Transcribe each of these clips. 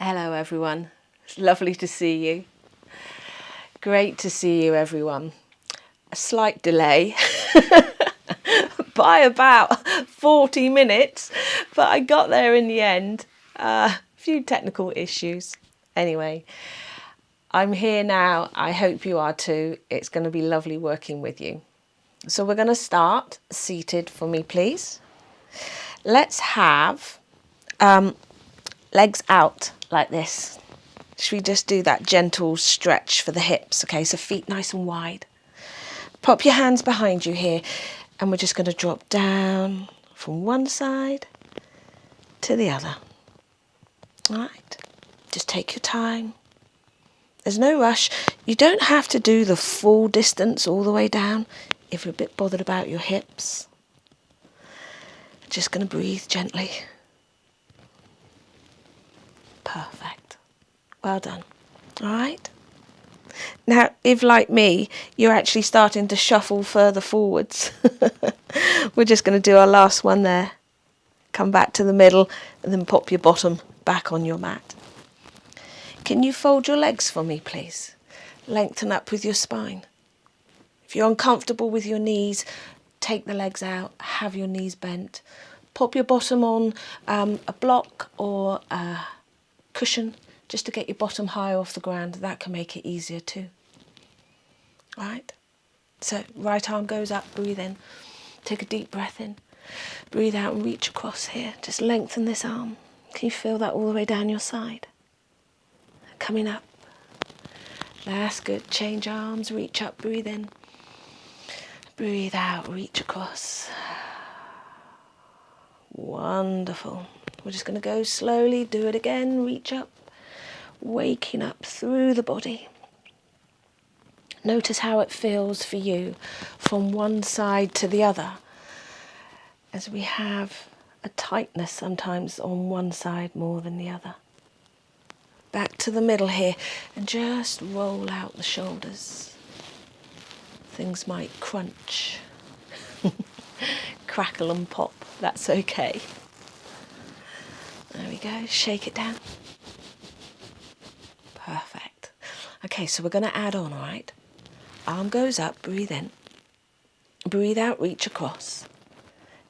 Hello everyone, it's lovely to see you. Great to see you everyone. A slight delay by about 40 minutes, but I got there in the end. A few technical issues. Anyway, I'm here now. I hope you are too. It's going to be lovely working with you. So we're going to start seated for me, please. Let's have legs out like this. Should we just do that gentle stretch for the hips? Okay, so feet nice and wide. Pop your hands behind you here, and we're just going to drop down from one side to the other. All right, just take your time. There's no rush. You don't have to do the full distance all the way down if you're a bit bothered about your hips. Just going to breathe gently. Perfect. Well done. All right. Now, if like me, you're actually starting to shuffle further forwards, we're just going to do our last one there. Come back to the middle and then pop your bottom back on your mat. Can you fold your legs for me, please? Lengthen up with your spine. If you're uncomfortable with your knees, take the legs out, have your knees bent. Pop your bottom on a block or a cushion just to get your bottom high off the ground. That can make it easier too. All right? So right arm goes up, breathe in. Take a deep breath in. Breathe out and reach across here. Just lengthen this arm. Can you feel that all the way down your side? Coming up. That's good. Change arms, reach up, breathe in. Breathe out, reach across. Wonderful. We're just going to go slowly, do it again, reach up, waking up through the body. Notice how it feels for you from one side to the other, as we have a tightness sometimes on one side more than the other. Back to the middle here and just roll out the shoulders. Things might crunch, crackle and pop, that's okay. There we go, shake it down. Perfect. Okay, so we're going to add on, all right? Arm goes up, breathe in. Breathe out, reach across.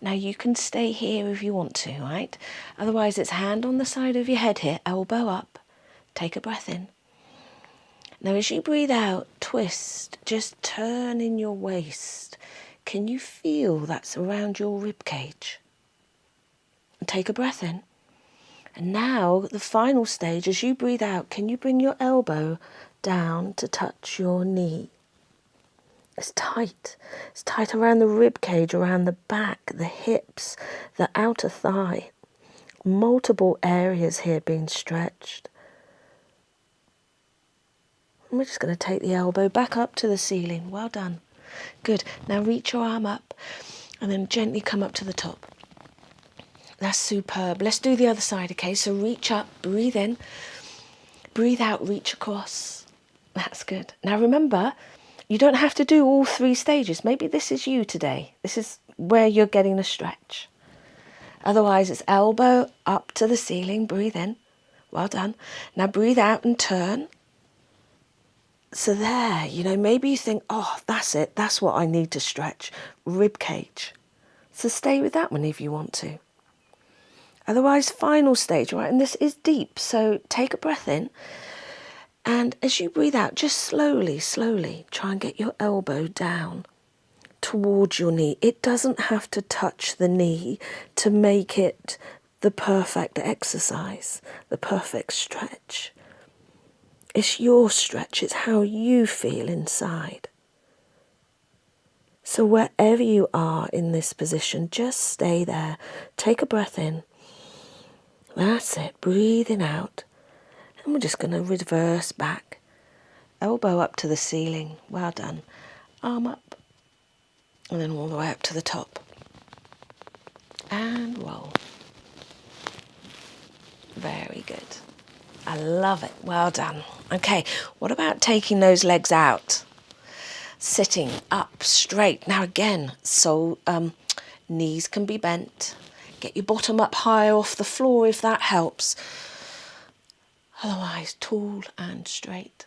Now you can stay here if you want to, right? Otherwise it's hand on the side of your head here, elbow up. Take a breath in. Now as you breathe out, twist, just turn in your waist. Can you feel that's around your rib cage? And take a breath in. And now the final stage, as you breathe out, can you bring your elbow down to touch your knee? It's tight. It's tight around the rib cage, around the back, the hips, the outer thigh. Multiple areas here being stretched. And we're just going to take the elbow back up to the ceiling. Well done. Good. Now reach your arm up and then gently come up to the top. That's superb. Let's do the other side, okay? So reach up, breathe in, breathe out, reach across. That's good. Now remember, you don't have to do all three stages. Maybe this is you today. This is where you're getting a stretch. Otherwise, it's elbow up to the ceiling, breathe in. Well done. Now breathe out and turn. So there, maybe you think, oh, that's it. That's what I need to stretch. Rib cage. So stay with that one if you want to. Otherwise, final stage, right? And this is deep, so take a breath in. And as you breathe out, just slowly, slowly, try and get your elbow down towards your knee. It doesn't have to touch the knee to make it the perfect exercise, the perfect stretch. It's your stretch, it's how you feel inside. So wherever you are in this position, just stay there. Take a breath in. That's it, breathing out. And we're just going to reverse back. Elbow up to the ceiling, well done. Arm up, and then all the way up to the top. And roll. Very good. I love it, well done. Okay, what about taking those legs out? Sitting up straight. Now again, so knees can be bent. Get your bottom up high off the floor if that helps. Otherwise, tall and straight.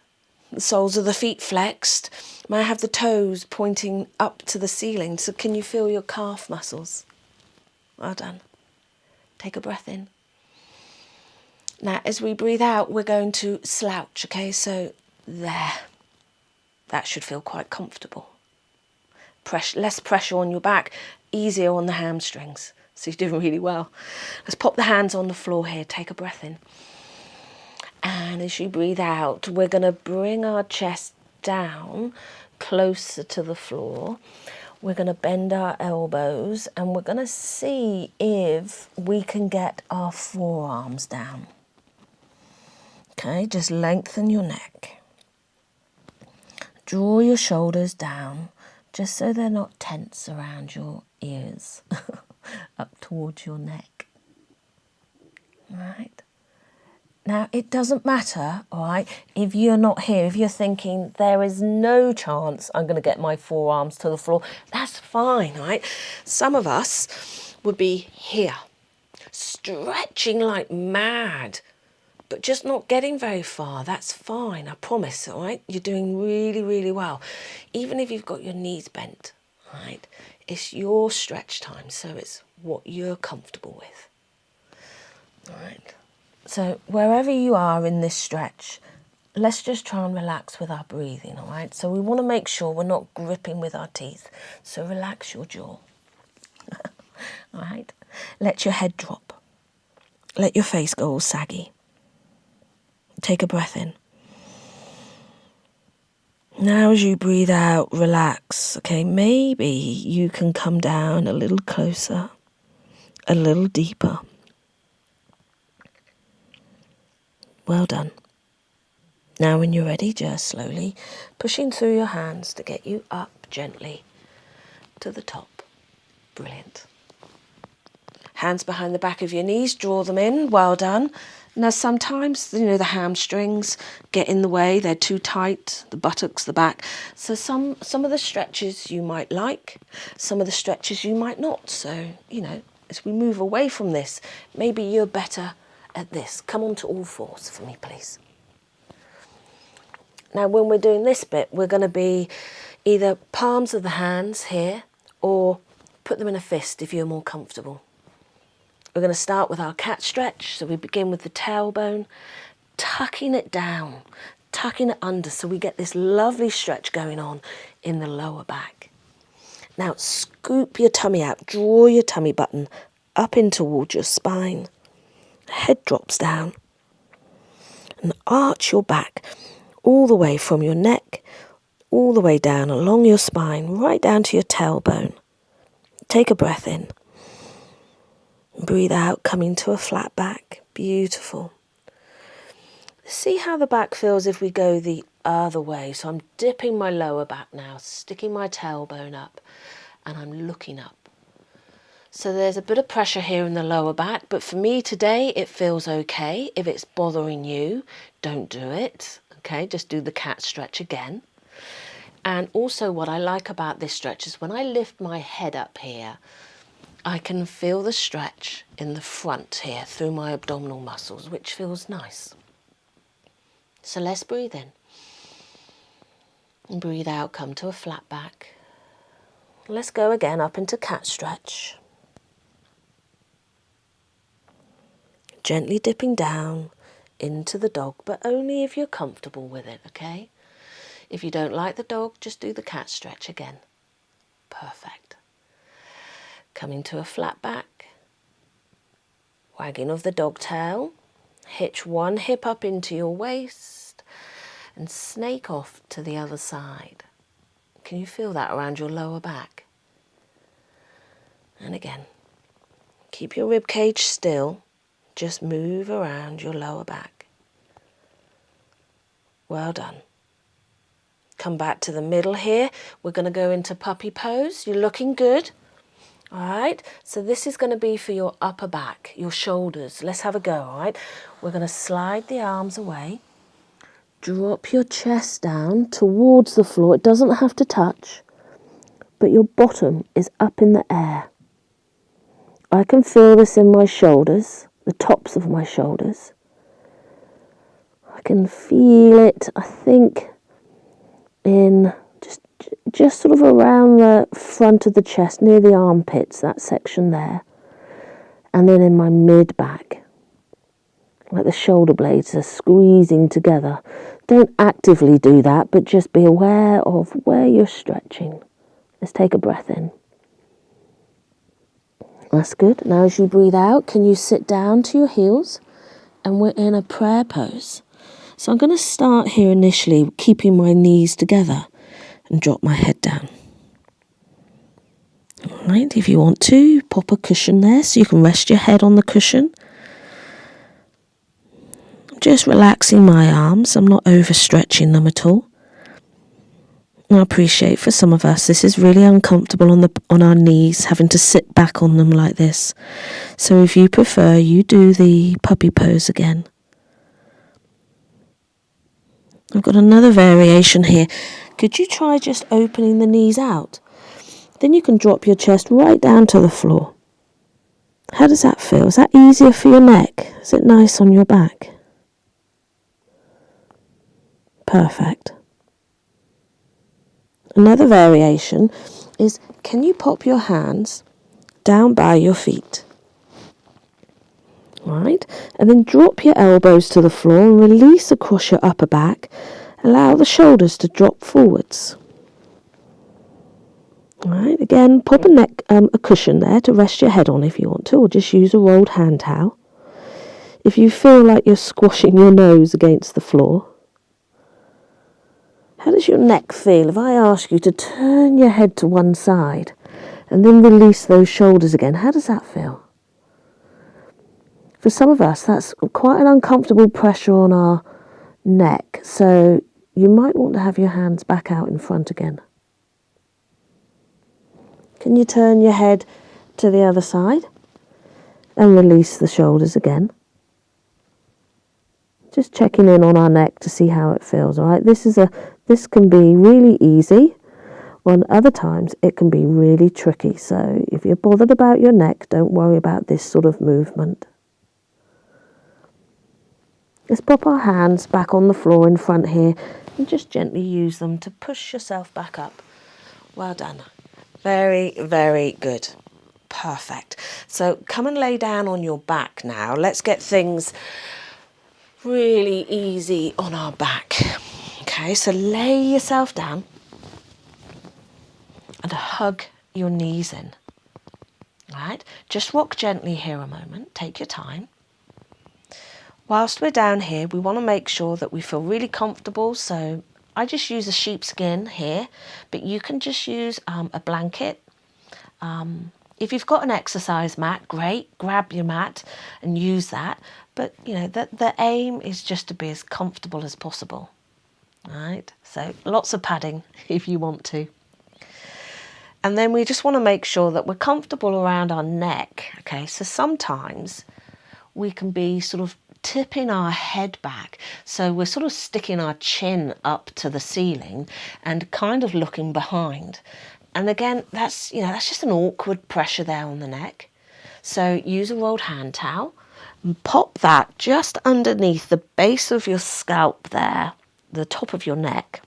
The soles of the feet flexed. May I have the toes pointing up to the ceiling? So can you feel your calf muscles? Well done. Take a breath in. Now, as we breathe out, we're going to slouch, okay? So there. That should feel quite comfortable. Less pressure on your back, easier on the hamstrings. So you're doing really well. Let's pop the hands on the floor here. Take a breath in. And as you breathe out, we're going to bring our chest down closer to the floor. We're going to bend our elbows and we're going to see if we can get our forearms down. Okay, just lengthen your neck. Draw your shoulders down just so they're not tense around your ears, up towards your neck. All right. Now, it doesn't matter, all right, if you're not here, if you're thinking there is no chance I'm going to get my forearms to the floor, that's fine, right? Some of us would be here, stretching like mad, but just not getting very far. That's fine, I promise, all right? You're doing really, really well. Even if you've got your knees bent, right? It's your stretch time, so it's what you're comfortable with, all right? So wherever you are in this stretch, let's just try and relax with our breathing, all right? So we want to make sure we're not gripping with our teeth. So relax your jaw, all right? Let your head drop. Let your face go all saggy. Take a breath in. Now as you breathe out, relax, okay? Maybe you can come down a little closer, a little deeper. Well done. Now when you're ready, just slowly pushing through your hands to get you up gently to the top. Brilliant. Hands behind the back of your knees, draw them in. Well done. Now sometimes, the hamstrings get in the way. They're too tight, the buttocks, the back. So some of the stretches you might like, some of the stretches you might not. So, as we move away from this, maybe you're better at this. Come on to all fours for me, please. Now, when we're doing this bit, we're going to be either palms of the hands here or put them in a fist if you're more comfortable. We're going to start with our cat stretch. So we begin with the tailbone, tucking it down, tucking it under so we get this lovely stretch going on in the lower back. Now, scoop your tummy out, draw your tummy button up in towards your spine. Head drops down and arch your back all the way from your neck, all the way down along your spine, right down to your tailbone. Take a breath in. Breathe out, coming to a flat back. Beautiful. See how the back feels if we go the other way. So I'm dipping my lower back now, sticking my tailbone up, and I'm looking up. So there's a bit of pressure here in the lower back, but for me today it feels okay. If it's bothering you, don't do it. Okay, just do the cat stretch again. And also what I like about this stretch is when I lift my head up here, I can feel the stretch in the front here through my abdominal muscles, which feels nice. So let's breathe in. And breathe out, come to a flat back. Let's go again up into cat stretch. Gently dipping down into the dog, but only if you're comfortable with it, okay? If you don't like the dog, just do the cat stretch again. Perfect. Coming to a flat back. Wagging of the dog tail. Hitch one hip up into your waist and snake off to the other side. Can you feel that around your lower back? And again, keep your rib cage still. Just move around your lower back. Well done. Come back to the middle here. We're going to go into puppy pose. You're looking good. All right, so this is going to be for your upper back, your shoulders. Let's have a go, all right? We're going to slide the arms away. Drop your chest down towards the floor. It doesn't have to touch, but your bottom is up in the air. I can feel this in my shoulders, the tops of my shoulders. I can feel it, I think, in just sort of around the front of the chest, near the armpits, that section there. And then in my mid-back, like the shoulder blades are squeezing together. Don't actively do that, but just be aware of where you're stretching. Let's take a breath in. That's good. Now as you breathe out, can you sit down to your heels? And we're in a prayer pose. So I'm going to start here initially, keeping my knees together and drop my head down. All right, if you want to, pop a cushion there so you can rest your head on the cushion. Just relaxing my arms. I'm not overstretching them at all. I appreciate for some of us this is really uncomfortable on our knees, having to sit back on them like this. So if you prefer, you do the puppy pose again. I've got another variation here. Could you try just opening the knees out? Then you can drop your chest right down to the floor. How does that feel? Is that easier for your neck? Is it nice on your back? Perfect. Another variation is, can you pop your hands down by your feet? Right, and then drop your elbows to the floor and release across your upper back. Allow the shoulders to drop forwards. Right, again, pop a cushion there to rest your head on if you want to, or just use a rolled hand towel. If you feel like you're squashing your nose against the floor, how does your neck feel if I ask you to turn your head to one side and then release those shoulders again? How does that feel? For some of us, that's quite an uncomfortable pressure on our neck, so you might want to have your hands back out in front again. Can you turn your head to the other side and release the shoulders again? Just checking in on our neck to see how it feels, all right? This can be really easy, or other times it can be really tricky. So if you're bothered about your neck, don't worry about this sort of movement. Let's pop our hands back on the floor in front here and just gently use them to push yourself back up. Well done. Very, very good. Perfect. So come and lay down on your back now. Let's get things really easy on our back. Okay, so lay yourself down and hug your knees in. Right, just rock gently here a moment. Take your time. Whilst we're down here, we want to make sure that we feel really comfortable. So I just use a sheepskin here, but you can just use a blanket. If you've got an exercise mat, great, grab your mat and use that. But, you know, the aim is just to be as comfortable as possible. All right, so lots of padding if you want to. And then we just want to make sure that we're comfortable around our neck. Okay, so sometimes we can be sort of tipping our head back. So we're sort of sticking our chin up to the ceiling and kind of looking behind. And again, that's just an awkward pressure there on the neck. So use a rolled hand towel and pop that just underneath the base of your scalp there, the top of your neck.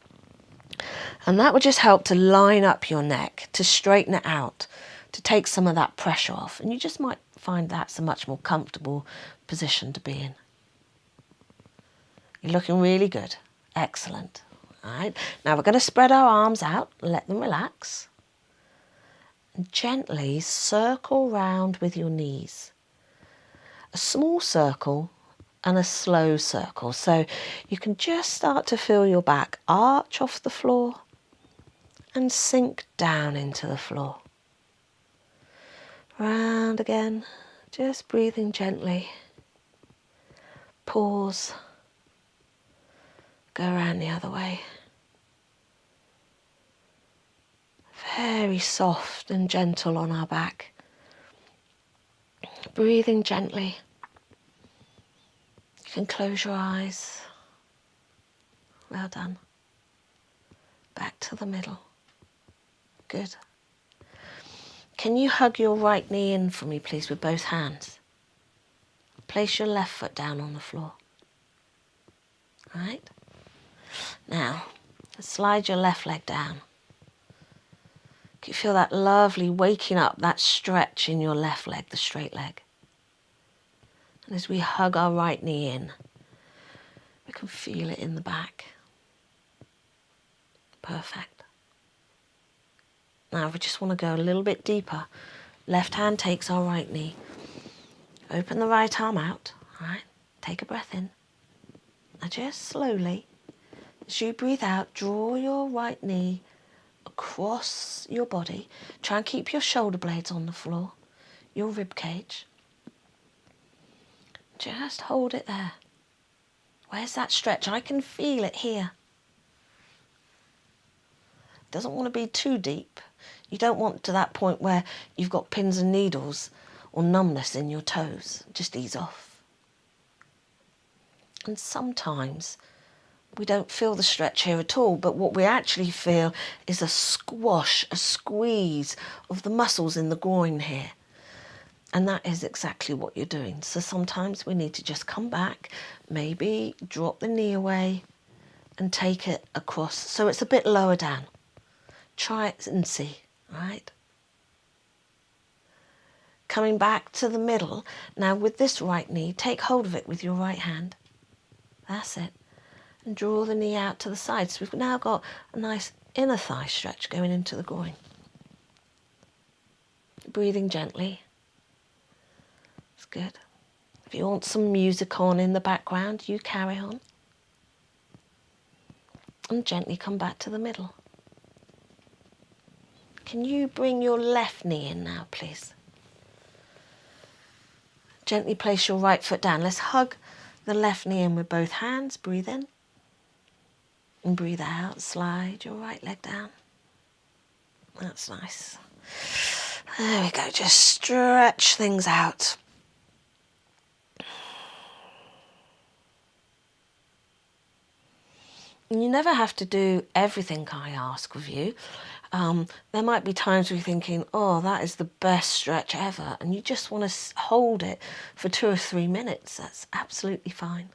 And that would just help to line up your neck, to straighten it out, to take some of that pressure off. And you just might find that's a much more comfortable position to be in. You're looking really good. Excellent. All right. Now we're going to spread our arms out, let them relax. And gently circle round with your knees. A small circle and a slow circle. So you can just start to feel your back arch off the floor and sink down into the floor. Round again, just breathing gently. Pause. Go around the other way. Very soft and gentle on our back. Breathing gently. You can close your eyes. Well done. Back to the middle. Good. Can you hug your right knee in for me, please, with both hands? Place your left foot down on the floor. right? Now, slide your left leg down. Can you feel that lovely waking up, that stretch in your left leg, the straight leg? And as we hug our right knee in, we can feel it in the back. Perfect. Now we just want to go a little bit deeper. Left hand takes our right knee. Open the right arm out. All right. Take a breath in. Now just slowly, as you breathe out, draw your right knee across your body. Try and keep your shoulder blades on the floor, your rib cage. Just hold it there. Where's that stretch? I can feel it here. Doesn't want to be too deep. You don't want to that point where you've got pins and needles or numbness in your toes. Just ease off. And sometimes we don't feel the stretch here at all, but what we actually feel is a squash, a squeeze of the muscles in the groin here. And that is exactly what you're doing. So sometimes we need to just come back, maybe drop the knee away and take it across so it's a bit lower down. Try it and see, right? Coming back to the middle. Now with this right knee, take hold of it with your right hand. That's it. And draw the knee out to the side. So we've now got a nice inner thigh stretch going into the groin. Breathing gently. It's good. If you want some music on in the background, you carry on. And gently come back to the middle. Can you bring your left knee in now, please? Gently place your right foot down. Let's hug the left knee in with both hands. Breathe in. And breathe out. Slide your right leg down. That's nice. There we go. Just stretch things out. You never have to do everything I ask of you. There might be times where you're thinking, oh, that is the best stretch ever, and you just want to hold it for 2 or 3 minutes. That's absolutely fine.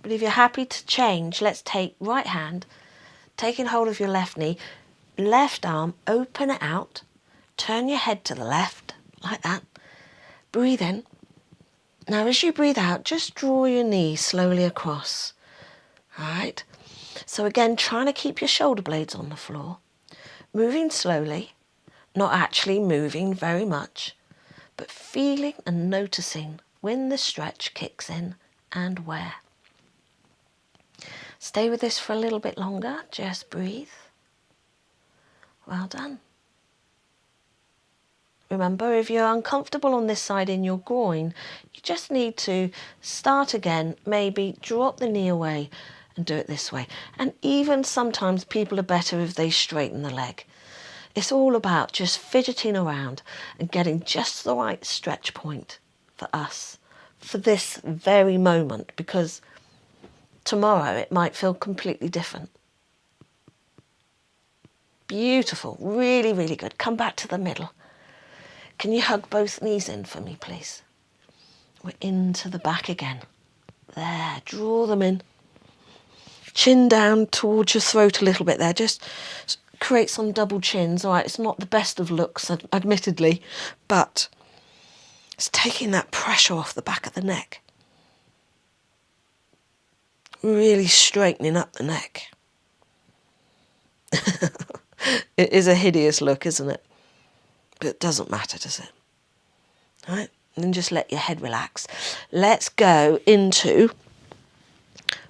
But if you're happy to change, let's take right hand, taking hold of your left knee, left arm, open it out, turn your head to the left, like that. Breathe in. Now as you breathe out, just draw your knee slowly across. All right. So again, trying to keep your shoulder blades on the floor, moving slowly, not actually moving very much, but feeling and noticing when the stretch kicks in and where. Stay with this for a little bit longer, just breathe. Well done. Remember, if you're uncomfortable on this side in your groin, you just need to start again, maybe drop the knee away and do it this way. And even sometimes people are better if they straighten the leg. It's all about just fidgeting around and getting just the right stretch point for us, for this very moment, because tomorrow it might feel completely different. Beautiful, really, really good. Come back to the middle. Can you hug both knees in for me, please? We're into the back again. There, draw them in. Chin down towards your throat a little bit there. Just create some double chins. All right, it's not the best of looks, admittedly, but it's taking that pressure off the back of the neck. Really straightening up the neck. It is a hideous look, isn't it? But it doesn't matter, does it? All right, and then just let your head relax. Let's go into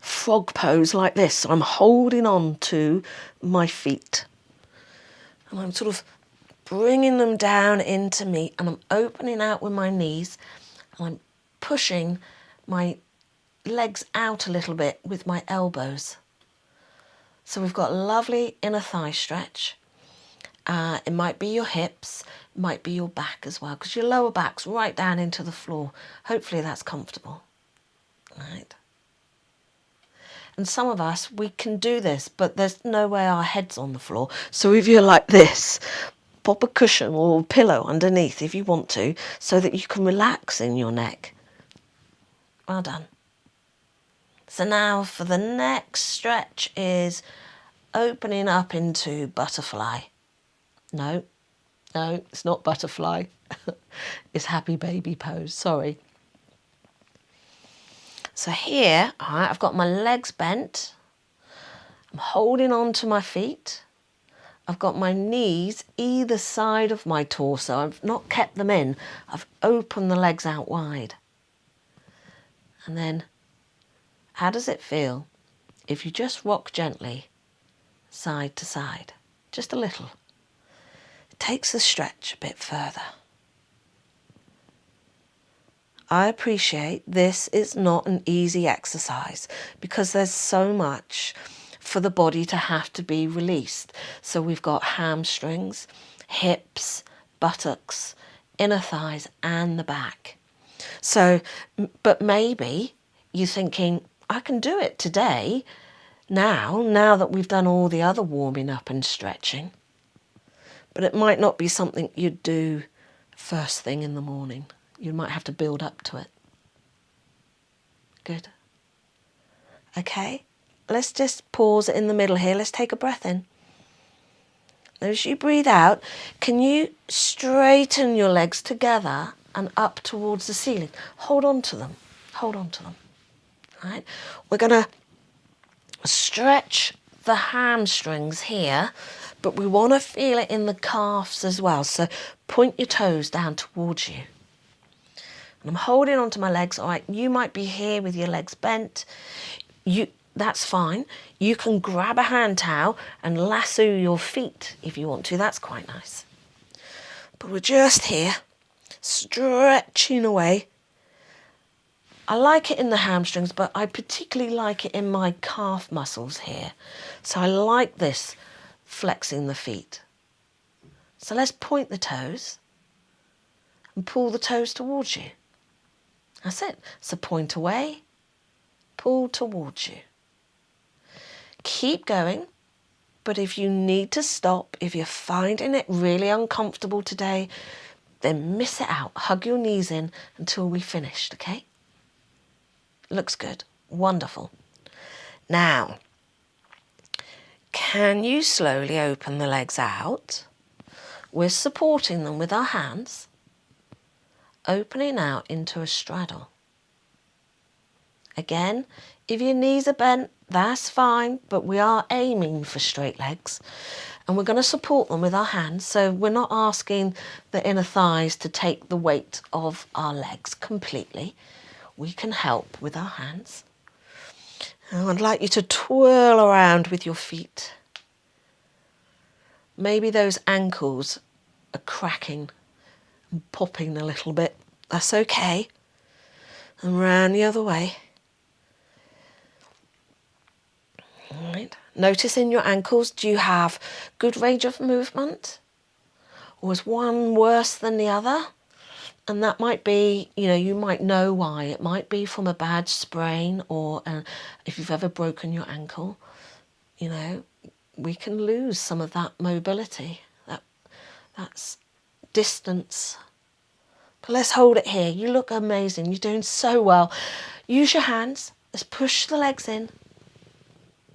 frog pose like this. So I'm holding on to my feet. And I'm sort of bringing them down into me, and I'm opening out with my knees, and I'm pushing my legs out a little bit with my elbows. So we've got a lovely inner thigh stretch. It might be your hips, it might be your back as well, because your lower back's right down into the floor. Hopefully that's comfortable. Right. And some of us, we can do this, but there's no way our head's on the floor. So if you're like this, pop a cushion or a pillow underneath if you want to, so that you can relax in your neck. Well done. So now for the next stretch is opening up into butterfly. No, it's not butterfly. It's happy baby pose, sorry. So here, all right, I've got my legs bent. I'm holding on to my feet. I've got my knees either side of my torso. I've not kept them in. I've opened the legs out wide. And then, how does it feel if you just rock gently side to side? Just a little. It takes the stretch a bit further. I appreciate this is not an easy exercise because there's so much for the body to have to be released. So we've got hamstrings, hips, buttocks, inner thighs and the back. So, but maybe you're thinking, I can do it today, now that we've done all the other warming up and stretching. But it might not be something you'd do first thing in the morning. You might have to build up to it. Good. Okay, let's just pause in the middle here. Let's take a breath in. As you breathe out, can you straighten your legs together and up towards the ceiling? Hold on to them. Hold on to them. All right. We're going to stretch the hamstrings here, but we want to feel it in the calves as well. So point your toes down towards you. And I'm holding onto my legs. All right, you might be here with your legs bent. That's fine. You can grab a hand towel and lasso your feet if you want to. That's quite nice. But we're just here, stretching away. I like it in the hamstrings, but I particularly like it in my calf muscles here. So I like this, flexing the feet. So let's point the toes and pull the toes towards you. That's it. So point away, pull towards you. Keep going, but if you need to stop, if you're finding it really uncomfortable today, then miss it out. Hug your knees in until we finished, okay? Looks good. Wonderful. Now, can you slowly open the legs out? We're supporting them with our hands, opening out into a straddle. Again, if your knees are bent, that's fine, but we are aiming for straight legs. And we're going to support them with our hands, so we're not asking the inner thighs to take the weight of our legs completely. We can help with our hands. And I'd like you to twirl around with your feet. Maybe those ankles are cracking and popping a little bit. That's okay. And round the other way. All right. Notice in your ankles, do you have good range of movement? Or is one worse than the other? And that might be, you might know why. It might be from a bad sprain, or if you've ever broken your ankle, we can lose some of that mobility. That's distance. But let's hold it here. You look amazing. You're doing so well. Use your hands. Let's push the legs in.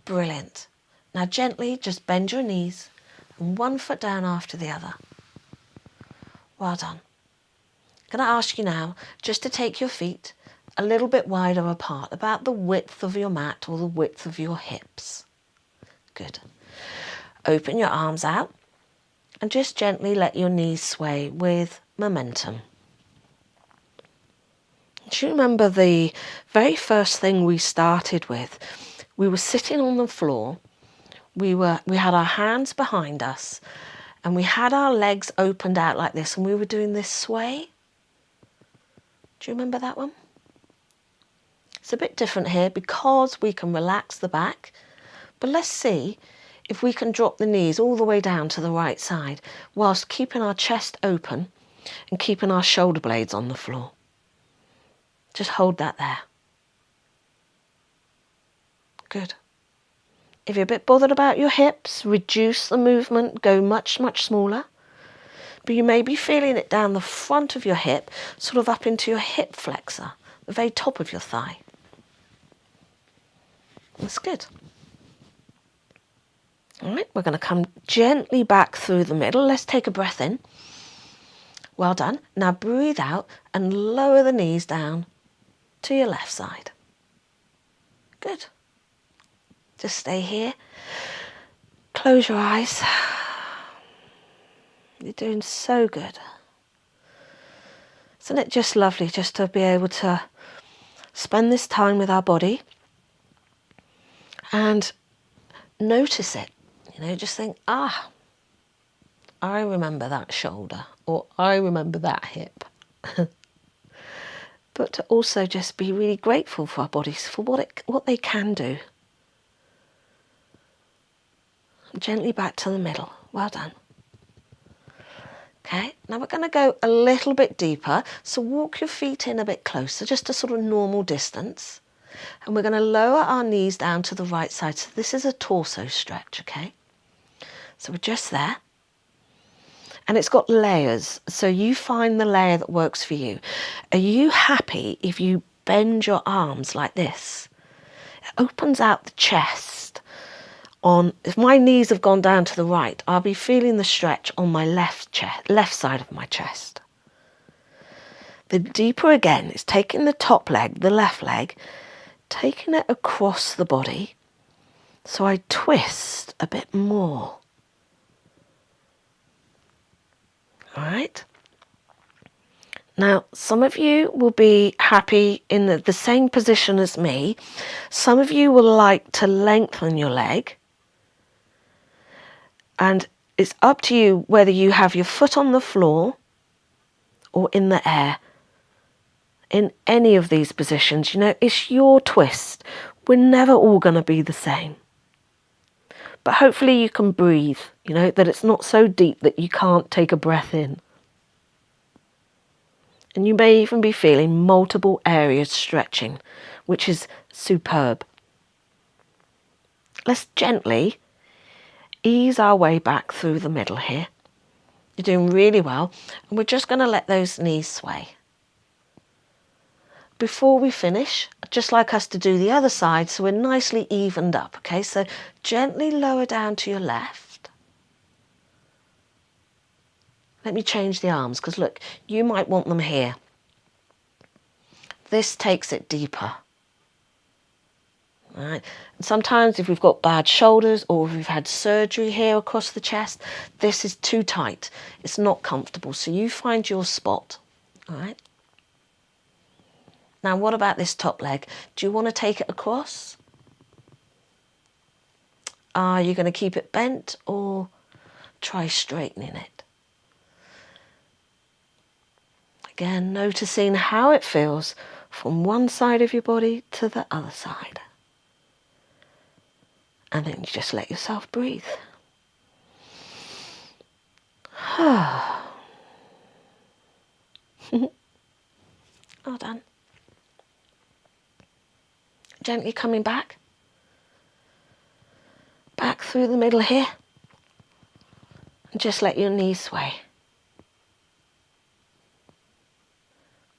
Brilliant. Now gently just bend your knees and one foot down after the other. Well done. I'm going to ask you now just to take your feet a little bit wider apart, about the width of your mat or the width of your hips. Good. Open your arms out and just gently let your knees sway with momentum. Do you remember the very first thing we started with? We were sitting on the floor, we had our hands behind us, and we had our legs opened out like this, and we were doing this sway. Do you remember that one? It's a bit different here because we can relax the back, but let's see if we can drop the knees all the way down to the right side whilst keeping our chest open and keeping our shoulder blades on the floor. Just hold that there. Good. If you're a bit bothered about your hips, reduce the movement, go much, much smaller. But you may be feeling it down the front of your hip, sort of up into your hip flexor, the very top of your thigh. That's good. All right, we're going to come gently back through the middle. Let's take a breath in. Well done. Now breathe out and lower the knees down to your left side. Good. Just stay here. Close your eyes. You're doing so good. Isn't it just lovely just to be able to spend this time with our body and notice it? You know, just think, I remember that shoulder, or I remember that hip. But to also just be really grateful for our bodies, for what they can do. Gently back to the middle. Well done. Okay, now we're going to go a little bit deeper. So walk your feet in a bit closer, just a sort of normal distance. And we're going to lower our knees down to the right side. So this is a torso stretch, okay? So we're just there. And it's got layers. So you find the layer that works for you. Are you happy if you bend your arms like this? It opens out the chest. If my knees have gone down to the right, I'll be feeling the stretch on my left side of my chest. The deeper again is taking the top leg, the left leg, taking it across the body, so I twist a bit more. All right. Now, some of you will be happy in the same position as me. Some of you will like to lengthen your leg. And it's up to you whether you have your foot on the floor or in the air. In any of these positions, you know, it's your twist. We're never all going to be the same. But hopefully you can breathe, you know, that it's not so deep that you can't take a breath in. And you may even be feeling multiple areas stretching, which is superb. Let's gently ease our way back through the middle here. You're doing really well. And we're just going to let those knees sway. Before we finish, I'd just like us to do the other side so we're nicely evened up. Okay, so gently lower down to your left. Let me change the arms because look, you might want them here. This takes it deeper. All right. And sometimes if we've got bad shoulders or if we've had surgery here across the chest, this is too tight. It's not comfortable. So you find your spot. All right. Now, what about this top leg? Do you want to take it across? Are you going to keep it bent or try straightening it? Again, noticing how it feels from one side of your body to the other side. And then you just let yourself breathe. Well done. Gently coming back. Back through the middle here. And just let your knees sway.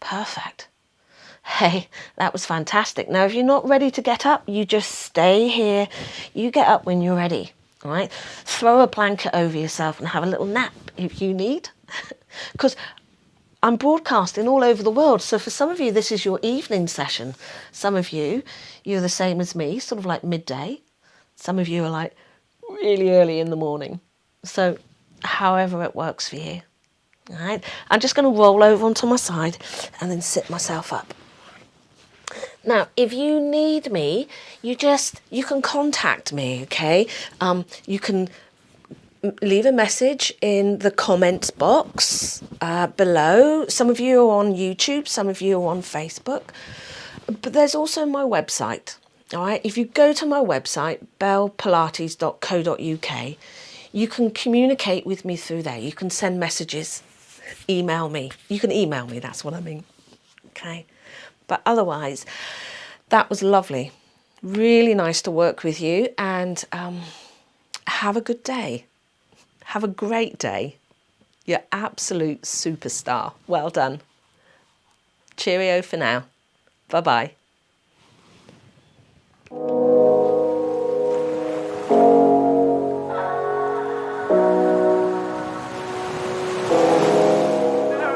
Perfect. Hey, that was fantastic. Now, if you're not ready to get up, you just stay here. You get up when you're ready, all right? Throw a blanket over yourself and have a little nap if you need. Because I'm broadcasting all over the world. So for some of you, this is your evening session. Some of you, you're the same as me, sort of like midday. Some of you are like really early in the morning. So however it works for you. All right, I'm just going to roll over onto my side and then sit myself up. Now, if you need me, you can contact me, okay? You can leave a message in the comments box below. Some of you are on YouTube, some of you are on Facebook. But there's also my website, all right? If you go to my website, bellepilates.co.uk, you can communicate with me through there. You can send messages, email me. You can email me, that's what I mean, okay? But otherwise, that was lovely. Really nice to work with you, and have a good day. Have a great day. You're absolute superstar. Well done. Cheerio for now. Bye-bye.